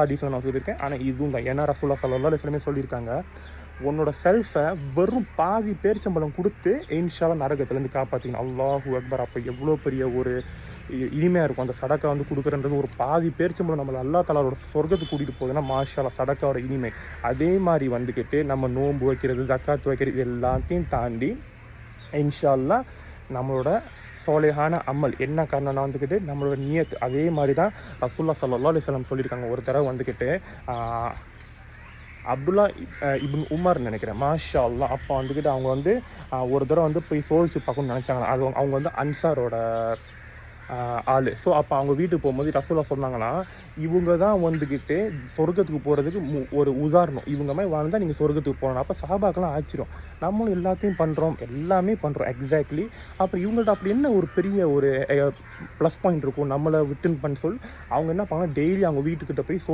ஹதீஸில் நான் சொல்லியிருக்கேன். ஆனால் இதுவும் தான், ஏன்னா ரசூலுல்லாஹி ஸல்லல்லாஹு அலைஹி வஸல்லம் சொல்லியிருக்காங்க, உன்னோட செல்ஃபை வெறும் பாதி பேரிச்சம்பழம் கொடுத்து இன்ஷா அல்லாஹ் நரகத்துலேருந்து காப்பாற்றிக்கணும். அல்லாஹு அக்பர். அப்போ எவ்வளோ பெரிய ஒரு இனிமையாக இருக்கும் அந்த சடக்கா வந்து கொடுக்குறன்றது. ஒரு பாதி பேரிச்சம்பழம் நம்மளை அல்லா தஆலாவோட சொர்க்கத்துக்கு கூட்டிகிட்டு போகுதுன்னா மாஷா அல்லாஹ் சடக்காவோட இனிமை. அதே மாதிரி வந்துக்கிட்டு நம்ம நோன்பு வைக்கிறது, ஜக்காத் வைக்கிறது, இது எல்லாத்தையும் தாண்டி இன்ஷா அல்லாஹ் நம்மளோட சோலிஹான அமல் என்ன காரணம்னா வந்துக்கிட்டு நம்மளோட நியத். அதே மாதிரி தான் ரசூலுல்லாஹி ஸல்லல்லாஹு அலைஹி வஸல்லம் சொல்லியிருக்காங்க. ஒரு தடவை வந்துக்கிட்டு அப்துல்லா இப்னு உமர் நினைக்கிறேன், மாஷா அல்லாஹ். அப்போ வந்துக்கிட்டு அவங்க வந்து ஒரு தடவை வந்து போய் சோதிச்சு பார்க்கணும்னு நினச்சாங்களா. அது அவங்க வந்து அன்சாரோட ஆள். ஸோ அப்போ அவங்க வீட்டுக்கு போகும்போது ரசூலுல்லாஹ் சொன்னாங்கன்னா, இவங்க தான் வந்துக்கிட்டு சொர்க்கத்துக்கு போகிறதுக்கு ஒரு உதாரணம். இவங்க மாதிரி வாழ்ந்தால் நீங்கள் சொர்க்கத்துக்கு போகணும். அப்போ சஹாபாக்கெல்லாம் ஆச்சரியம், நம்மளும் எல்லாத்தையும் பண்ணுறோம், எல்லாமே பண்ணுறோம் எக்ஸாக்ட்லி. அப்புறம் இவங்கள்ட்ட அப்படி என்ன ஒரு பெரிய ஒரு ப்ளஸ் பாயிண்ட் இருக்கும் நம்மளை விட்டுன்னு பண்ண அவங்க என்ன பண்ணால் டெய்லி அவங்க வீட்டுக்கிட்ட போய்